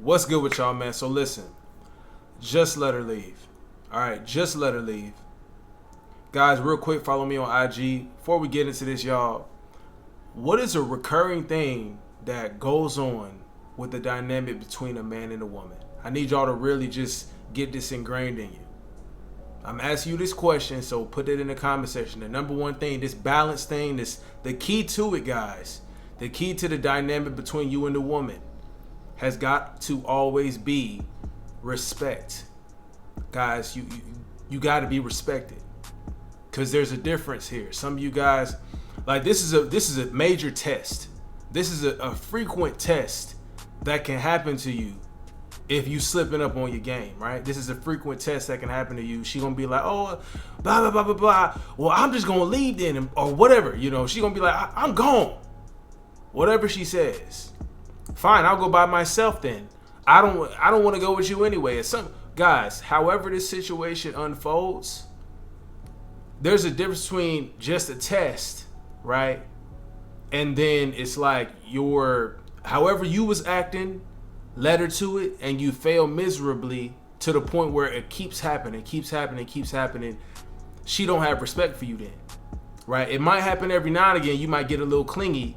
What's good with y'all, man? So listen, just let her leave. All right, just let her leave. Guys, real quick, follow me on IG. Before we get into this, y'all, what is a recurring thing that goes on with the dynamic between a man and a woman? I need y'all to really just get this ingrained in you. I'm asking you this question, so put it in the comment section. The number one thing, this balance thing, the key to it, guys, the key to the dynamic between you and the woman has got to always be respect. Guys, you got to be respected, because there's a difference here. Some of you guys, like, this is a major test. This is a frequent test that can happen to you if you slipping up on your game, right? This is a frequent test that can happen to you. She gonna be like, oh, blah, blah, blah, blah, blah. Well, I'm just gonna leave then, or whatever. You know, she gonna be like, I'm gone. Whatever she says. Fine, I'll go by myself then. I don't want to go with you anyway. Guys, however this situation unfolds, there's a difference between just a test, right? And then it's like however you was acting led her to it, and you fail miserably to the point where it keeps happening. She don't have respect for you then, right? It might happen every now and again. You might get a little clingy,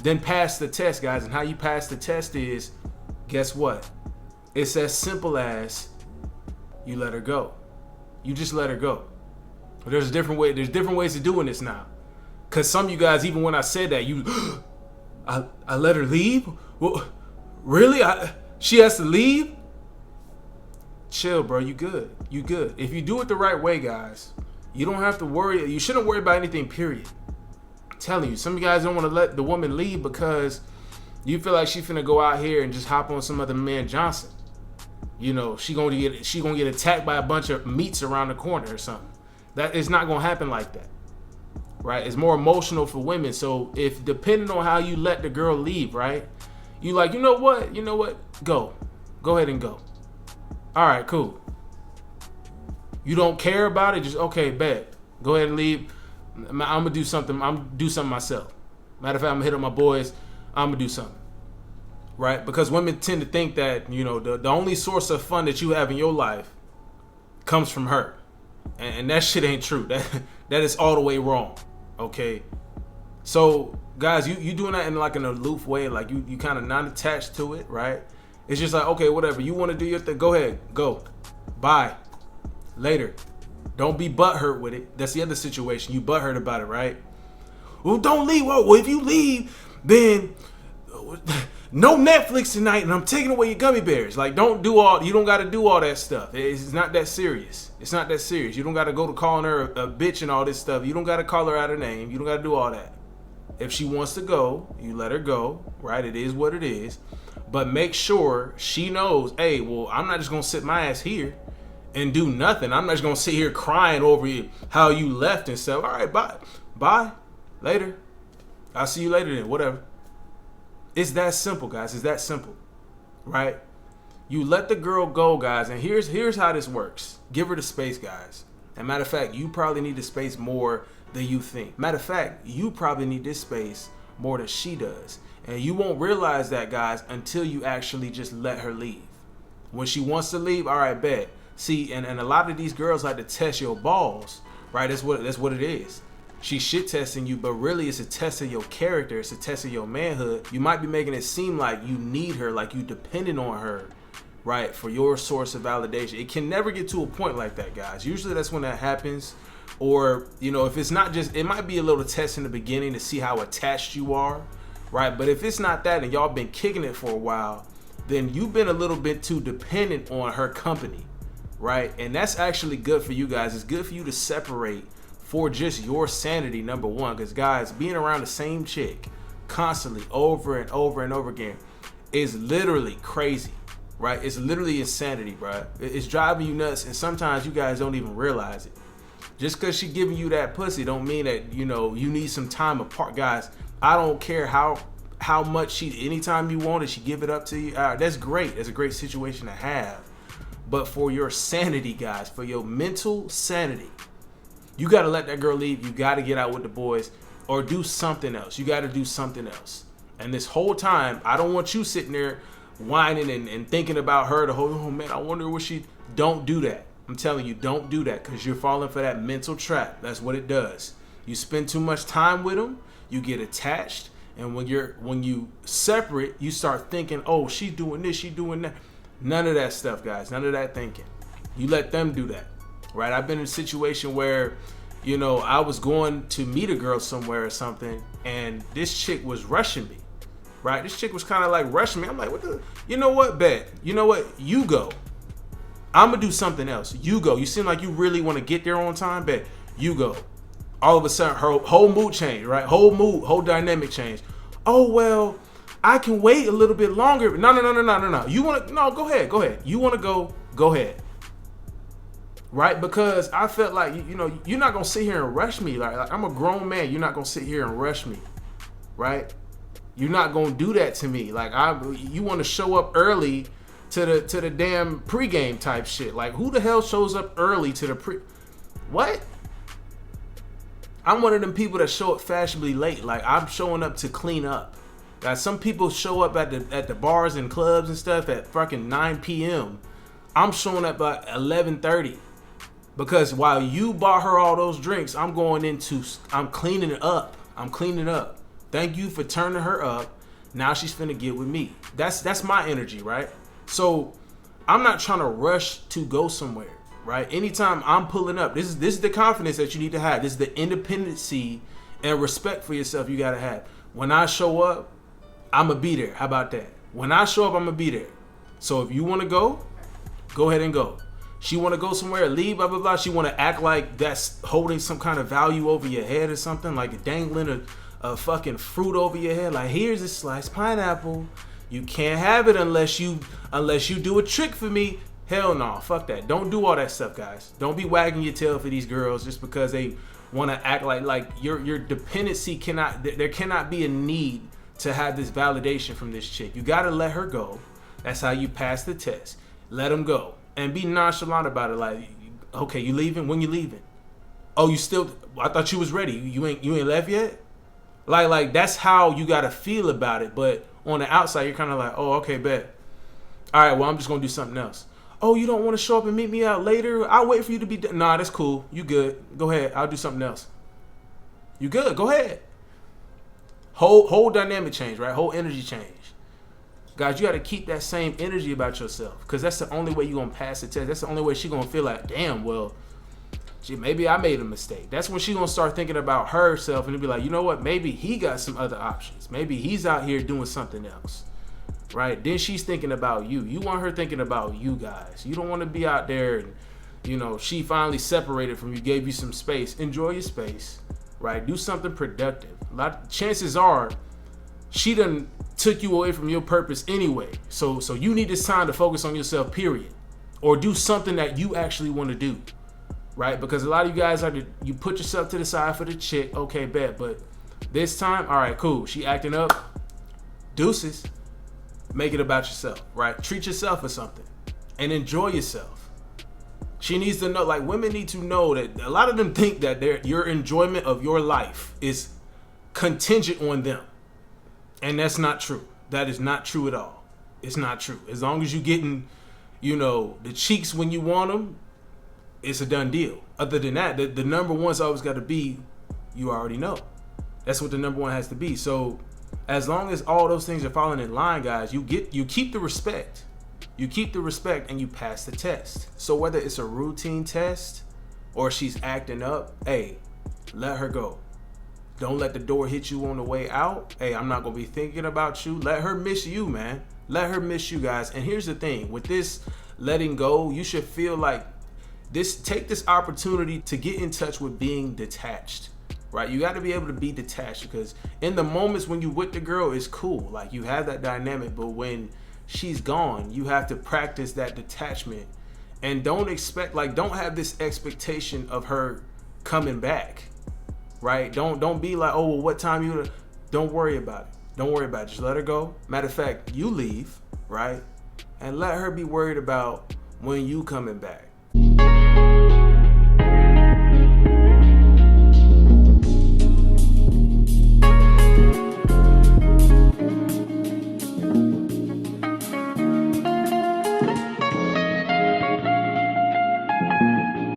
then pass the test, guys. And how you pass the test is, guess what? It's as simple as you let her go. You just let her go. There's different ways of doing this now. Cause some of you guys, even when I said that, I let her leave? Well, really? She has to leave? Chill, bro. You good. If you do it the right way, guys, you don't have to worry. You shouldn't worry about anything, period. I'm telling you, some of you guys don't want to let the woman leave because you feel like she's finna go out here and just hop on some other man Johnson. You know, she gonna get attacked by a bunch of meats around the corner or something. That is not gonna happen like that, right? It's more emotional for women. So if, depending on how you let the girl leave, right? You like, you know what? Go ahead and go. All right, cool. You don't care about it? Just, okay, bet. Go ahead and leave. I'm gonna do something. I'm gonna do something myself. Matter of fact, I'm gonna hit up my boys. I'm gonna do something. Right? Because women tend to think that, you know, the only source of fun that you have in your life comes from her. And that shit ain't true. That is all the way wrong. Okay? So, guys, you doing that in like an aloof way, like you kind of not attached to it, right? It's just like, okay, whatever. You want to do your thing, go ahead. Go. Bye. Later. Don't be butthurt with it. That's the other situation. You butthurt about it, right? Well, don't leave. Well, if you leave, then no Netflix tonight, and I'm taking away your gummy bears. Like, you don't got to do all that stuff. It's not that serious. It's not that serious. You don't got to go to calling her a bitch and all this stuff. You don't got to call her out her name. You don't got to do all that. If she wants to go, you let her go, right? It is what it is. But make sure she knows, hey, well, I'm not just going to sit my ass here and do nothing. I'm not just going to sit here crying over you, how you left and stuff. All right, bye. Bye. Later. I'll see you later then, whatever. It's that simple, guys. It's that simple, right? You let the girl go, guys, and here's how this works. Give her the space, guys. And matter of fact, you probably need the space more than you think. Matter of fact, you probably need this space more than she does. And you won't realize that, guys, until you actually just let her leave. When she wants to leave, all right, bet. See, and a lot of these girls like to test your balls, right? That's what it is. She's shit testing you, but really it's a test of your character. It's a test of your manhood. You might be making it seem like you need her, like you dependent on her, right, for your source of validation. It can never get to a point like that, guys. Usually that's when that happens. Or, you know, if it's not just, it might be a little test in the beginning to see how attached you are, right? But if it's not that and y'all been kicking it for a while, then you've been a little bit too dependent on her company, right? And that's actually good for you guys. It's good for you to separate for just your sanity, number one. Because, guys, being around the same chick constantly over and over and over again is literally crazy, right? It's literally insanity, bro. It's driving you nuts, and sometimes you guys don't even realize it. Just because she giving you that pussy don't mean that, you know, you need some time apart. Guys, I don't care how much anytime you want it, she give it up to you. That's great. That's a great situation to have. But for your sanity, guys, for your mental sanity, you got to let that girl leave. You got to get out with the boys or do something else. You got to do something else. And this whole time, I don't want you sitting there whining and thinking about her the whole, oh man, I wonder what she, don't do that. I'm telling you, don't do that, because you're falling for that mental trap. That's what it does. You spend too much time with them, you get attached, and when you separate, you start thinking, oh, she's doing this, she's doing that. None of that stuff, guys. None of that thinking. You let them do that, right? I've been in a situation where, I was going to meet a girl somewhere or something, and this chick was rushing me, right? This chick was kind of like rushing me. I'm like, what the? You know what, bet? You know what? You go. I'm going to do something else. You go. You seem like you really want to get there on time, bet. You go. All of a sudden, her whole mood changed, right? Whole dynamic changed. Oh, well, I can wait a little bit longer. No. You want to, no, go ahead. You want to go ahead. Right? Because I felt like, you're not going to sit here and rush me. Like, I'm a grown man. You're not going to sit here and rush me. Right? You're not going to do that to me. Like, you want to show up early to the damn pregame type shit. Like, who the hell shows up early to the what? I'm one of them people that show up fashionably late. Like, I'm showing up to clean up. Like, some people show up at the bars and clubs and stuff at fucking 9 p.m. I'm showing up at 11:30. Because while you bought her all those drinks, I'm cleaning it up. I'm cleaning up. Thank you for turning her up. Now she's finna get with me. That's my energy, right? So I'm not trying to rush to go somewhere, right? Anytime I'm pulling up, this is the confidence that you need to have. This is the independency and respect for yourself you gotta have. When I show up, I'ma be there. How about that? When I show up, I'ma be there. So if you wanna go ahead and go. She wanna go somewhere, leave, blah, blah, blah. She wanna act like that's holding some kind of value over your head or something, like dangling a fucking fruit over your head. Like, here's a sliced pineapple. You can't have it unless you do a trick for me. Hell no, fuck that. Don't do all that stuff, guys. Don't be wagging your tail for these girls just because they want to act like your dependency there cannot be a need to have this validation from this chick. You got to let her go. That's how you pass the test. Let them go and be nonchalant about it. Like, okay, you leaving? When you leaving? Oh, I thought you was ready. You ain't left yet? Like that's how you got to feel about it. But on the outside, you're kind of like, oh, okay, bet. All right, well, I'm just going to do something else. Oh, you don't want to show up and meet me out later? I'll wait for you to be done. Nah, that's cool. You good. Go ahead. I'll do something else. You good. Go ahead. Whole dynamic change, right? Whole energy change. Guys, you got to keep that same energy about yourself, because that's the only way you're going to pass the test. That's the only way she's going to feel like, damn, well, gee, maybe I made a mistake. That's when she's going to start thinking about herself and be like, you know what? Maybe he got some other options. Maybe he's out here doing something else. Right? Then she's thinking about you. You want her thinking about you guys. You don't want to be out there and, she finally separated from you, gave you some space. Enjoy your space. Right? Do something productive. Chances are she done took you away from your purpose anyway. So you need this time to focus on yourself, period. Or do something that you actually want to do. Right? Because a lot of you guys you put yourself to the side for the chick. Okay, bet. But this time, all right, cool. She acting up. Deuces. Make it about yourself, right? Treat yourself for something and enjoy yourself. She needs to know, like, women need to know that a lot of them think that your enjoyment of your life is contingent on them. And that's not true. That is not true at all. It's not true. As long as you're getting, the cheeks when you want them, it's a done deal. Other than that, the number one's always got to be, you already know. That's what the number one has to be. So as long as all those things are falling in line, guys, you keep the respect. You keep the respect and you pass the test. So whether it's a routine test or she's acting up, hey, let her go. Don't let the door hit you on the way out. Hey, I'm not going to be thinking about you. Let her miss you, man. Let her miss you, guys. And here's the thing. With this letting go, you should feel like take this opportunity to get in touch with being detached. Right? You got to be able to be detached, because in the moments when you with the girl, it's cool. Like, you have that dynamic, but when she's gone, you have to practice that detachment. And don't have this expectation of her coming back. Right? Don't be like, oh, well, what time don't worry about it. Don't worry about it. Just let her go. Matter of fact, you leave, right? And let her be worried about when you coming back.